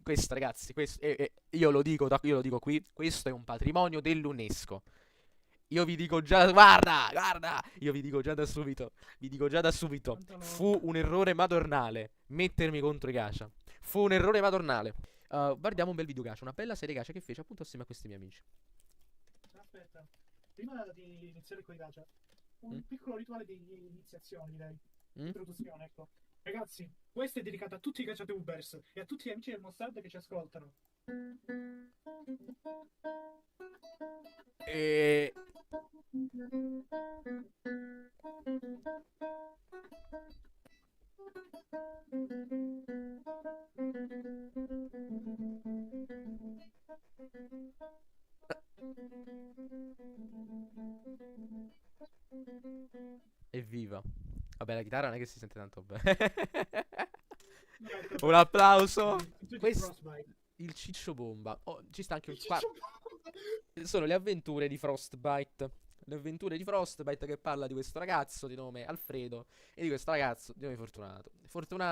Questo ragazzi, io lo dico, io lo dico qui, questo è un patrimonio dell'UNESCO. Io vi dico già, guarda, io vi dico già da subito, fu un errore madornale mettermi contro i gacha. Fu un errore madornale. Guardiamo un bel video gacha, una bella serie gacha che fece appunto assieme a questi miei amici. Aspetta, prima di iniziare con i gacha, un Mm? piccolo rituale di iniziazione, direi. Mm? Introduzione, ecco. Ragazzi, questo è dedicato a tutti i gacha-tubers e a tutti gli amici del Mostard che ci ascoltano. E... Evviva. Vabbè, la chitarra non è che si sente tanto bene. Un applauso. Questo, Frostbite. il ciccio bomba. Oh, ci sta anche un Il qua. ciccio- Sono le avventure di Frostbite. Le avventure di Frostbite che parla di questo ragazzo di nome Alfredo e di questo ragazzo di nome Fortunato.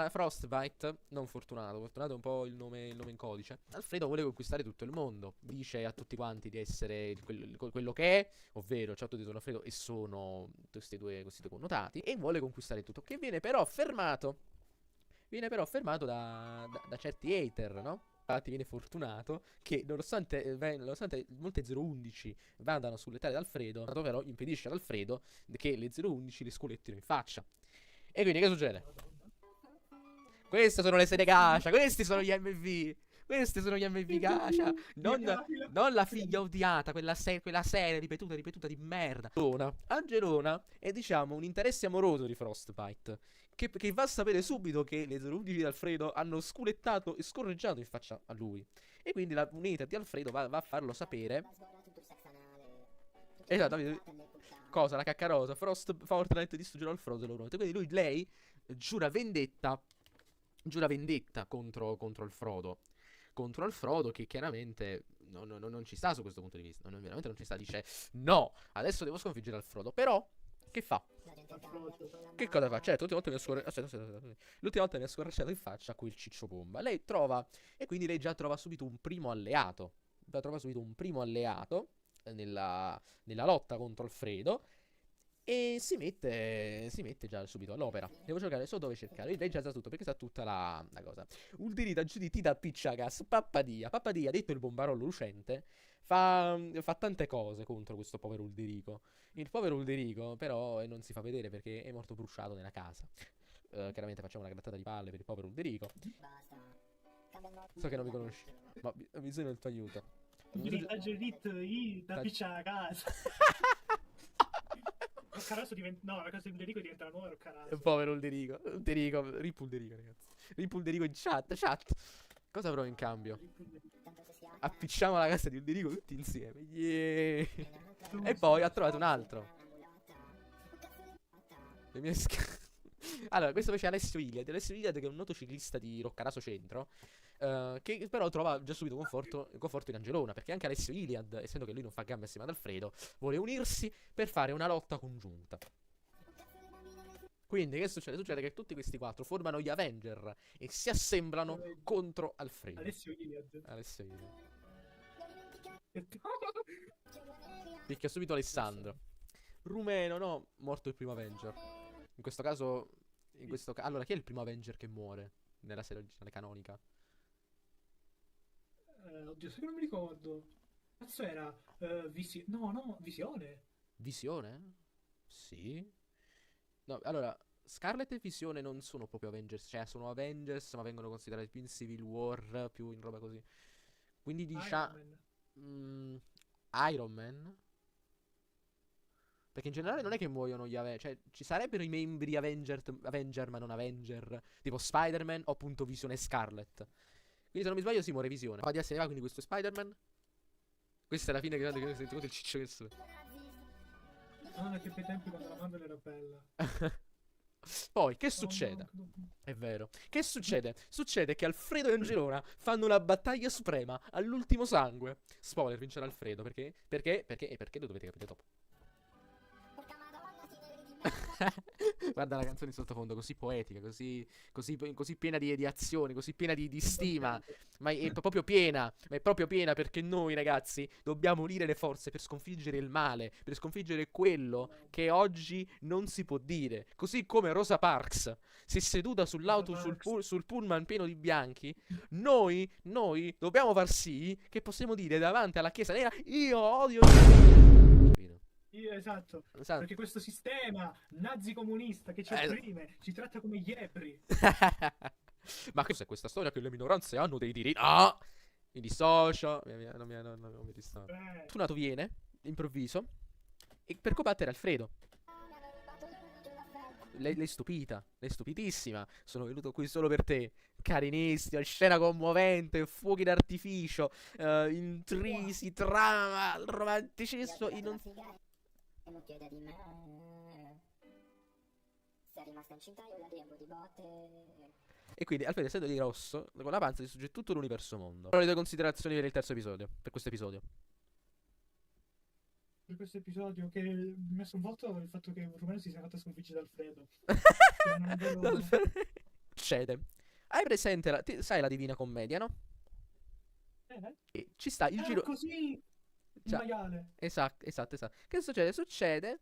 Frostbite, non Fortunato. Fortunato è un po' il nome in codice. Alfredo vuole conquistare tutto il mondo. Dice a tutti quanti di essere quello che è, ovvero ciao a tutti, sono Alfredo e sono questi due connotati. E vuole conquistare tutto. Che viene però fermato. Viene però fermato da certi hater, no? Infatti viene fortunato che nonostante molte 011 vadano sulle tele d'Alfredo, però impedisce ad Alfredo che le 011 le scolettino in faccia. E quindi che succede? Queste sono le serie gacha, questi sono gli MV. Questi sono gli MV gacha. Non la figlia odiata, quella serie ripetuta di merda. Angelona è diciamo un interesse amoroso di Frostbite. Che va a sapere subito che le 011 di Alfredo hanno sculettato e scorreggiato in faccia a lui. E quindi la unita di Alfredo va a farlo sapere. Esatto, cosa? La caccarosa. Fortnite distruggerà il Frodo. Quindi lei giura vendetta. Giura vendetta contro il Frodo. Contro il Frodo che chiaramente non ci sta su questo punto di vista. Veramente non ci sta. Dice no, adesso devo sconfiggere il Frodo. Però, che fa? Che cosa fa? Certo, l'ultima volta mi ha scoraggiato. L'ultima volta mi ha scoraggiato in faccia quel ciccio bomba. Lei trova. E quindi lei già trova subito un primo alleato. Già trova subito un primo alleato nella lotta contro Alfredo. E si mette già subito all'opera. Devo cercare, so dove cercare. Lei già sa tutto, perché sa tutta la cosa. Uldirita GDT da Picciagas. Pappadia. Pappadia, detto il bombarolo lucente, fa tante cose contro questo povero Ulderico. Il povero Ulderico, però, non si fa vedere perché è morto bruciato nella casa. Chiaramente facciamo una grattata di palle per il povero Ulderico. So che non mi conosci, ma ho bisogno del tuo aiuto. Uldirita GDT da piccia a casa. Roccaraso diventa. No, la casa di Ulderico diventa la nuova Roccaraso. Povero Ulderico. Rip Ulderico, ragazzi. Rip Ulderico in chat. Cosa avrò in cambio? Appicciamo la casa di Ulderico tutti insieme. Yeah. E poi ha trovato un altro. Le mie Allora, questo invece è Alessio Iliad. Alessio Iliad che è un noto ciclista di Roccaraso Centro. Che però trova già subito conforto in Angelona. Perché anche Alessio Iliad, essendo che lui non fa gambe assieme ad Alfredo, vuole unirsi per fare una lotta congiunta. Quindi che succede? Succede che tutti questi quattro formano gli Avenger e si assemblano contro Alfredo. Alessio Iliad. Alessio Iliad. Picchia subito Alessandro. Rumeno, no, morto il primo Avenger. In questo caso. Allora, chi è il primo Avenger che muore nella serie originale canonica? Oddio, sai che non mi ricordo. Cazzo era? No, Visione. Visione? Sì. No, allora, Scarlet e Visione non sono proprio Avengers. Cioè, sono Avengers, ma vengono considerati più in Civil War, più in roba così. Quindi diciamo. Iron Man? Perché in generale non è che muoiono gli Avenger. Cioè, ci sarebbero i membri Avenger, ma non Avenger. Tipo Spider-Man o appunto Visione e Scarlet. Quindi se non mi sbaglio si muore Visione. Va di se ne va, quindi questo è Spider-Man. Questa è la fine grande che senti conto il ciccio che su. Ah, che bei tempi quando la Marvel era bella. Poi, che succede? È vero. Che succede? Succede che Alfredo e Angelona fanno una battaglia suprema all'ultimo sangue. Spoiler, vincerà Alfredo. Perché? Perché lo dovete capire dopo. Guarda la canzone in sottofondo, così poetica, così piena di azione, così piena di stima. Ma è proprio piena, ma è proprio piena perché noi ragazzi dobbiamo unire le forze per sconfiggere il male, per sconfiggere quello che oggi non si può dire. Così come Rosa Parks si è seduta sull'auto, sul pullman pieno di bianchi, noi dobbiamo far sì che possiamo dire davanti alla Chiesa Nera, io odio... Capito? Esatto, Esatto. perché questo sistema nazi-comunista che ci opprime, ci tratta come gli ebri. Ma cos'è questa storia che le minoranze hanno dei diritti? Ah! Mi dissocio. Non mi dissocio. Fortunato viene, improvviso, e per combattere Alfredo. Lei è stupita, lei è stupidissima. Sono venuto qui solo per te. Carinissima, scena commovente, fuochi d'artificio, intrisi, trama, romanticismo. E non chiede di me. Sei rimasta incinta io la riempo di botte. E quindi Alfredo, essendo di rosso, con la panza distrugge tutto l'universo mondo. Quali le tue considerazioni per il terzo episodio? Per questo episodio? Per questo episodio che mi ha messo un voto il fatto che Rumeno si sia fatta sconfiggere da Alfredo. Succede. Hai presente sai la Divina Commedia, no? E ci sta il giro così il maiale. Esatto. Che succede? Succede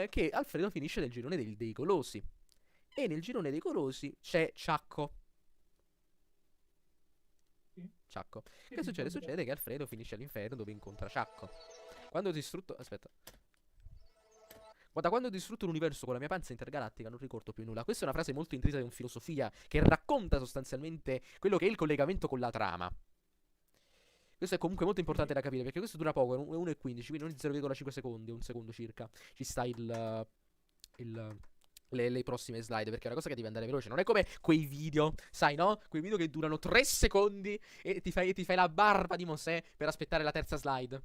che Alfredo finisce nel girone dei golosi. E nel girone dei golosi c'è Ciacco. Ciacco. Che succede? Succede che Alfredo finisce all'inferno dove incontra Ciacco. Quando ho distrutto... Aspetta. Guarda, quando ho distrutto l'universo con la mia panza intergalattica non ricordo più nulla. Questa è una frase molto intrisa in filosofia che racconta sostanzialmente quello che è il collegamento con la trama. Questo è comunque molto importante da capire perché questo dura poco, è 1,15, quindi non 0,5 secondi, un secondo circa. Ci sta le prossime slide perché è una cosa che devi andare veloce. Non è come quei video, sai, no? Quei video che durano 3 secondi e ti fai la barba di Mosè per aspettare la terza slide.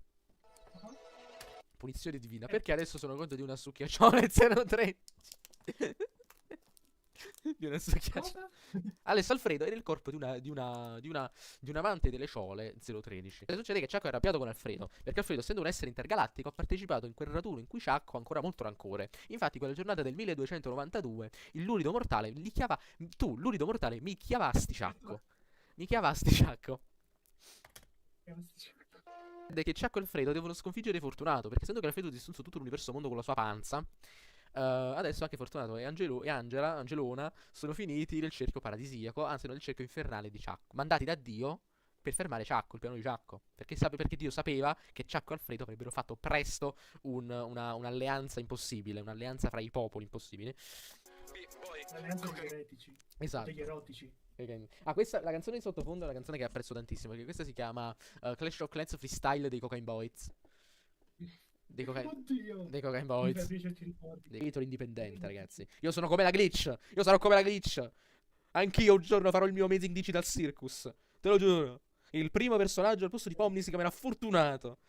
Punizione divina. Perché adesso sono conto di una succhiaccione 0,13. Di una succhiaccione. Adesso Alfredo è nel corpo di un amante delle ciole 013. E succede che Ciacco è arrabbiato con Alfredo perché Alfredo, essendo un essere intergalattico, ha partecipato in quel raduno in cui Ciacco ha ancora molto rancore. Infatti quella giornata del 1292 il lurido mortale lurido mortale mi chiavasti Ciacco. Che Ciacco e Alfredo devono sconfiggere Fortunato perché essendo che Alfredo distrugge tutto l'universo mondo con la sua panza, adesso anche Fortunato e Angelona sono finiti nel cerchio paradisiaco, anzi nel cerchio infernale di Ciacco, mandati da Dio per fermare Ciacco, il piano di Ciacco, perché Dio sapeva che Ciacco e Alfredo avrebbero fatto presto un'alleanza impossibile, un'alleanza fra i popoli impossibile. L'alleanza degli eretici. Esatto. Degli erotici. Questa, la canzone di sottofondo è una canzone che apprezzo tantissimo perché questa si chiama Clash of Clans Freestyle dei Cocaine Boys. Dei Cocaine Boys. Dei editori indipendenti, ragazzi. Io sono come la Glitch. Io sarò come la Glitch. Anch'io un giorno farò il mio Amazing Digital Circus. Te lo giuro. Il primo personaggio al posto di Pomni si chiamerà Fortunato.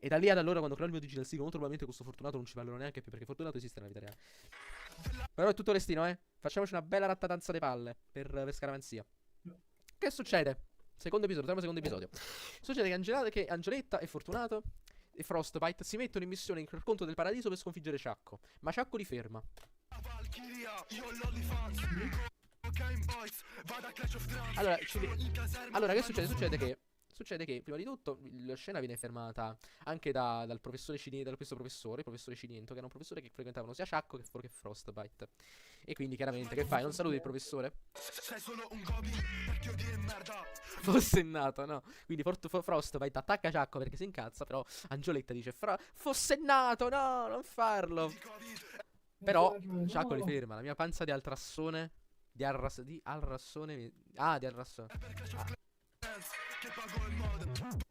E da lì ad allora, quando creò il mio Digital Circus, molto probabilmente questo Fortunato non ci parlerò neanche più perché Fortunato esiste nella vita reale. Però è tutto destino, eh. Facciamoci una bella rattatanza di palle per scaramanzia. Che succede? Secondo episodio. Succede che Angeletta e Fortunato e Frostbite si mettono in missione in racconto del paradiso per sconfiggere Ciacco. Ma Ciacco li ferma. Allora, che succede? Succede che prima di tutto la scena viene fermata anche dal professore Ciniento, il professore Ciniento, che era un professore che frequentavano sia Ciacco che Frostbite. E quindi chiaramente che fai? Non saluti il professore? Sei solo un goblin, vecchio di merda. Forssennato, no? Quindi Frostbite attacca Ciacco perché si incazza, però Angioletta dice Forssennato, no, non farlo. Però Ciacco li ferma, la mia panza di Alrassone. Di Alrassone. Di Alrassone.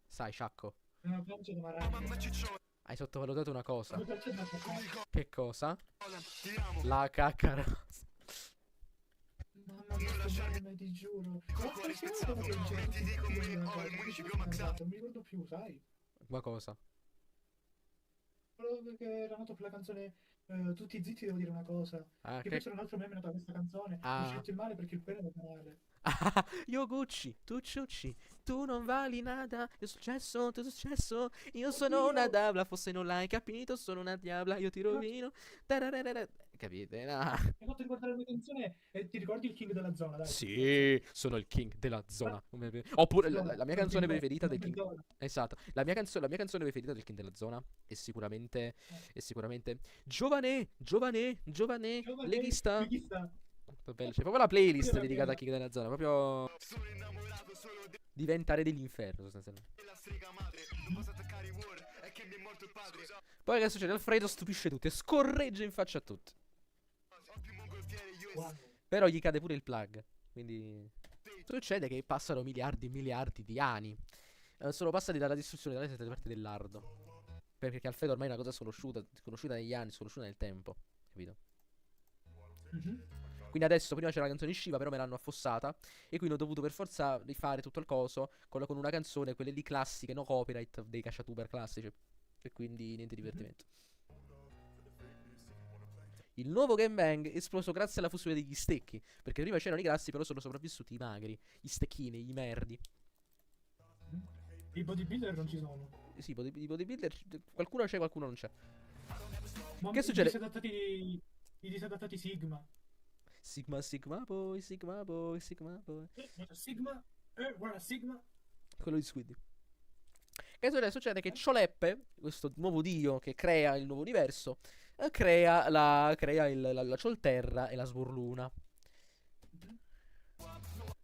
Sai, Ciacco, hai sottovalutato una cosa. Che cosa? La cacca rosa. Mamma mia, ti giuro. Non mi ricordo più, sai? Ma cosa? Quello che era nato per la canzone Tutti zitti, devo dire una cosa. Che poi c'era un altro meme nato da questa canzone. Ho scelto il male perché il pene è male. Io Gucci, tu Ciucci, tu non vali nada. Io successo, tu successo. Io sono una diavla, forse non l'hai capito. Sono una diavla, io ti rovino. Capite? Hai fatto ricordare la mia canzone e ti ricordi il king della zona, dai. Sì, sono il king della zona. Oppure la mia canzone preferita del king. Zona. Esatto. La mia canzone preferita del king della zona è sicuramente Giovane, giovane, giovane, leghista. Leghista. Bello. C'è proprio la playlist Quella è dedicata bella. a king della zona. Proprio diventare dell'inferno, sostanzialmente. Poi che succede? Alfredo stupisce tutti e scorreggia in faccia a tutti. Wow. Però gli cade pure il plug. Quindi succede che passano miliardi e miliardi di anni. Sono passati dalla distruzione dalle sette parti dell'ardo. Perché Alfredo ormai è una cosa sconosciuta negli anni, sconosciuta nel tempo. Capito? Quindi adesso, prima c'era la canzone di Shiva, però me l'hanno affossata. E quindi ho dovuto per forza rifare tutto il coso con una canzone, quelle lì classiche, no copyright, dei cacciatuber classici. E quindi niente divertimento. Il nuovo gangbang è esploso grazie alla fusione degli stecchi. Perché prima c'erano i grassi, però sono sopravvissuti i magri, gli stecchini, i merdi. I bodybuilder non ci sono. Sì, i bodybuilder, qualcuno c'è, qualcuno non c'è. Ma Che succede? I disadattati Sigma. Sigma, Sigma boy, Sigma boy, Sigma boy. Sigma, guarda Sigma. Quello di Squid. Che succede? Succede che Cioleppe, questo nuovo dio che crea il nuovo universo, crea la Ciolterra e la Sborluna.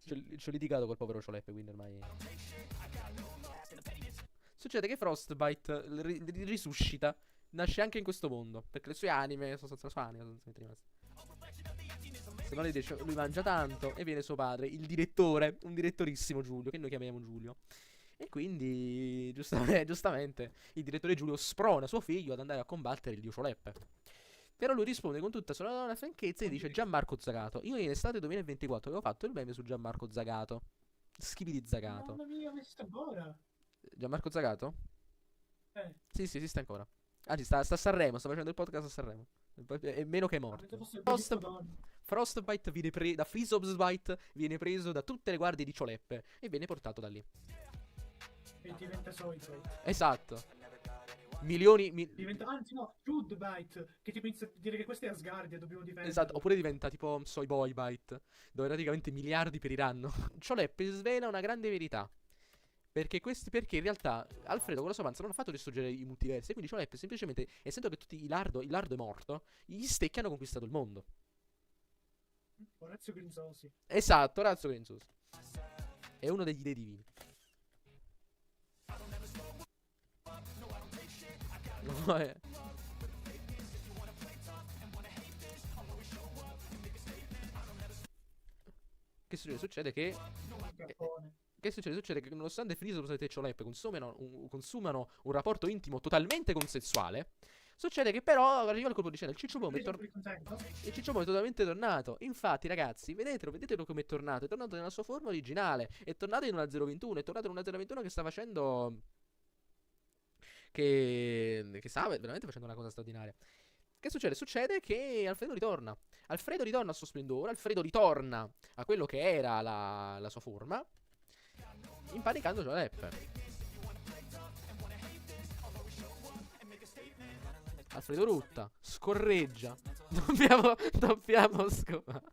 Ci ho litigato col povero Cioleppe, quindi ormai. Succede che Frostbite risuscita. Nasce anche in questo mondo. Perché le sue anime sono senza sua anima. Se no lui mangia tanto. E viene suo padre, il direttore. Un direttorissimo Giulio. Che noi chiamiamo Giulio. E quindi, giustamente, il direttore Giulio sprona suo figlio ad andare a combattere il dio Cioleppe. Però lui risponde con tutta la franchezza e dice: Gianmarco Zagato. Io in estate 2024 avevo fatto il meme su Gianmarco Zagato. Schifidi Zagato. Mamma mia, ma esiste ancora? Gianmarco Zagato? Sì, esiste ancora. Anzi, sta a Sanremo, sta facendo il podcast a Sanremo. È meno che morto. Frostbite viene da Freezobsbite viene preso da tutte le guardie di Cioleppe e viene portato da lì. E diventa Soilbite. Esatto. Diventa, anzi no, Shootbite, che tipo inizia a dire che questa è Asgardia, dobbiamo difendere. Esatto, oppure diventa tipo Soy Boy Bite, dove praticamente miliardi periranno. Cioleppe svela una grande verità. Perché in realtà Alfredo con la sua panza non ha fatto distruggere i multiversi. Quindi Cioleppe semplicemente, essendo che tutti il lardo è morto, gli stecchi hanno conquistato il mondo. Orazio Grinzosi. Esatto, Orazio Grinzosi. È uno degli dei divini. No, Che succede? Succede che nonostante Freezer e Cioleppe consumano un rapporto intimo totalmente consensuale, succede che però arriva il colpo di scena. Il Ciccio Bombo è totalmente tornato. Infatti, ragazzi, vedetelo come è tornato. È tornato nella sua forma originale. È tornato in una 021. È tornato in una 021 che sta facendo. Che sta veramente facendo una cosa straordinaria. Che succede? Succede che Alfredo ritorna. Alfredo ritorna al suo splendore. Alfredo ritorna a quello che era la sua forma, impanicando Cioleppe. Alfredo rutta, scorreggia. Dobbiamo scovare.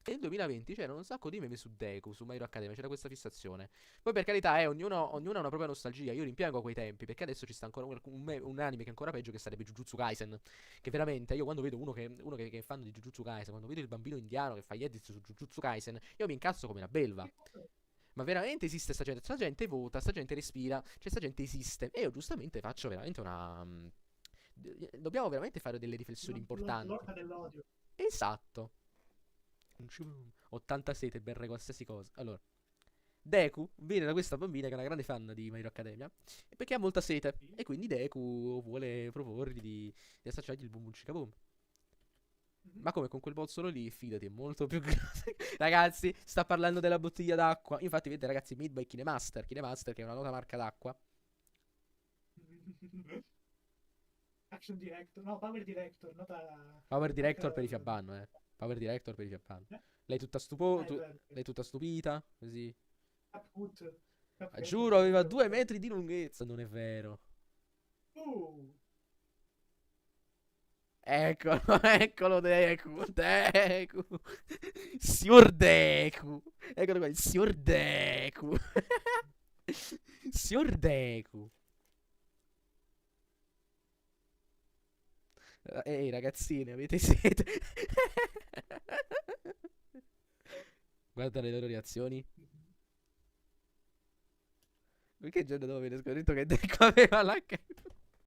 Nel 2020 c'erano un sacco di meme su Deku, su My Hero Academia, c'era questa fissazione. Poi per carità, ognuno ha una propria nostalgia. Io rimpiango quei tempi, perché adesso ci sta ancora un anime che è ancora peggio, che sarebbe Jujutsu Kaisen. Che veramente, io quando vedo uno che è fan di Jujutsu Kaisen, quando vedo il bambino indiano che fa gli edit su Jujutsu Kaisen, io mi incazzo come una belva. Ma veramente esiste sta gente? Sta gente vota, sta gente respira, cioè sta gente esiste. E io giustamente faccio veramente una... Dobbiamo veramente fare delle riflessioni importanti. L'orca dell'odio. Esatto. 87 berre qualsiasi cosa. Allora, Deku viene da questa bambina che è una grande fan di My Hero Academia, perché ha molta sete. E quindi Deku vuole proporgli di assaggiargli il Boom Boom Chicaboom. Ma come, con quel bozzolo lì, fidati, è molto più grande. Ragazzi, sta parlando della bottiglia d'acqua. Infatti, vedete, ragazzi, made by Kinemaster che è una nota marca d'acqua. Action Director, no, Power Director, nota... Power Director per i Fiabbanno, Power Director per i Fiabbanno. Lei tutta lei tutta stupita, così. Giuro, aveva 2 metri di lunghezza. Non è vero. Eccolo, eccolo Deku, Deku. Signor Deku. Eccolo qua, il signor Deku. Signor Deku. Ehi ragazzini, avete sete? Guarda le loro reazioni. Perché il giorno dopo viene scritto che Deku aveva la cape?